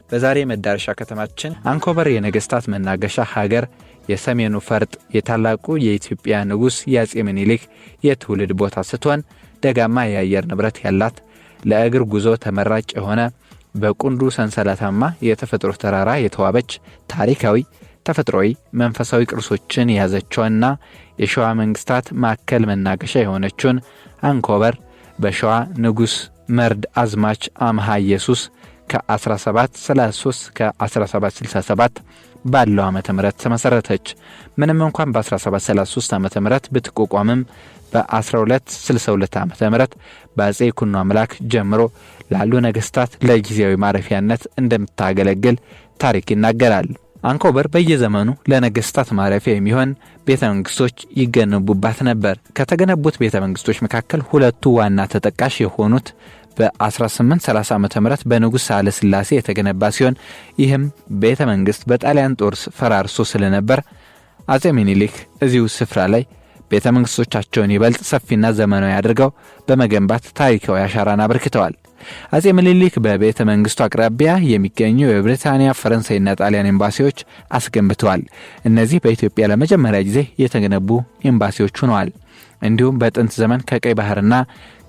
በዛሬ መዳረሻ ከተማችን አንኮበር የነገስታት መናገሻ ሀገር፣ የሰሜኑ ፈርጥ፣ የታላቁ የኢትዮጵያ ንጉስ የአጼ ምኒልክ የትውልድ ቦታ ስትሆን ደጋማ የአየር ንብረት ያላት፣ ለእግር ጉዞ ተመራጭ የሆነ፣ በቁንዱ ሰንሰለታማ የተፈጥሮ ተራራ የተዋበች፣ ታሪካዊ ተፈጥሯዊ መንፈሳዊ ቅርሶችን የያዘችውና የሸዋ መንግስታት ማዕከል መናገሻ የሆነችውን አንኮበር በሸዋ ንጉስ መርድ አዝማች አምሃ ኢየሱስ ከ1733 ከ1767 ባለው ዓመተ ምህረት ተመሰረተች። ምንም እንኳን በ1733 ዓመተ ምህረት ብትቋቋምም በ1262 ዓመተ ምህረት በአጼ ይኩኖ አምላክ ጀምሮ ላሉ ነገስታት ለጊዜያዊ ማረፊያነት እንደምታገለግል ታሪክ ይናገራል። አንኮበር በየዘመኑ ለነገስታት ማረፊያ የሚሆን ቤተ መንግስቶች ይገነቡባት ነበር። ከተገነቡት ቤተ መንግስቶች መካከል ሁለቱ ዋና ተጠቃሽ የሆኑት በ1830 ዓመተ ምህረት በንጉስ ሳህለ ሥላሴ የተገነባ ሲሆን ይህም ቤተ መንግስት በጣሊያን ጦር ፈራርሶ ስለነበር አጼ ምኒልክ እዚሁ ስፍራ ላይ ቤተ መንግስቶቻቸውን ይበልጥ ሰፊና ዘመናዊ አድርገው በመገንባት ታሪካዊ አሻራን አበርክተዋል። አጼ ምኒልክ በቤተ መንግስቱ አቅራቢያ የሚገኙ የብሪታንያ፣ ፈረንሳይና ጣሊያን ኤምባሲዎች አስገንብተዋል። እነዚህ በኢትዮጵያ ለመጀመሪያ ጊዜ የተገነቡ ኤምባሲዎች ሆነዋል። እንዲሁም በጥንት ዘመን ከቀይ ባህርና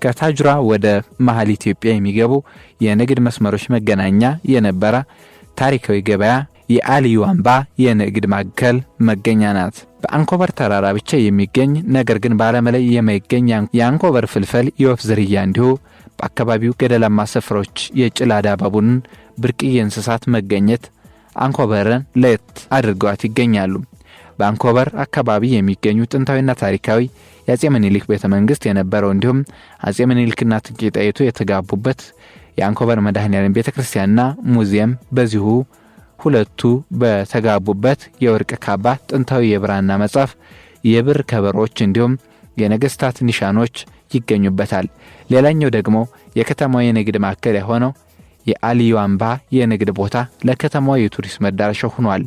ከታጅራ ወደ መሃል ኢትዮጵያ የሚገቡ የንግድ መስመሮች መገናኛ የነበረ ታሪካዊ ገበያ የአልዩ አምባ የንግድ ማዕከል መገኛ ናት። በአንኮበር ተራራ ብቻ የሚገኝ ነገር ግን በዓለም ላይ የማይገኝ የአንኮበር ፍልፈል የወፍ ዝርያ እንዲሁ በአካባቢው ገደላማ ስፍራዎች የጭላዳ ባቡን ብርቅዬ እንስሳት መገኘት አንኮበርን ለየት አድርገዋት ይገኛሉ። በአንኮበር አካባቢ የሚገኙ ጥንታዊና ታሪካዊ የአጼ ምኒልክ ቤተ መንግስት የነበረው እንዲሁም አጼ ምኒልክና እቴጌ ጣይቱ የተጋቡበት የአንኮበር መድኃኔዓለም ቤተክርስቲያንና ሙዚየም በዚሁ ሁለቱ በተጋቡበት የወርቅ ካባ፣ ጥንታዊ የብራና መጽሐፍ፣ የብር ከበሮች እንዲሁም የነገስታት ኒሻኖች ይገኙበታል። ሌላኛው ደግሞ የከተማው የንግድ ማዕከል የሆነው የአልዩ አምባ የንግድ ቦታ ለከተማው የቱሪስት መዳረሻ ሆኗል።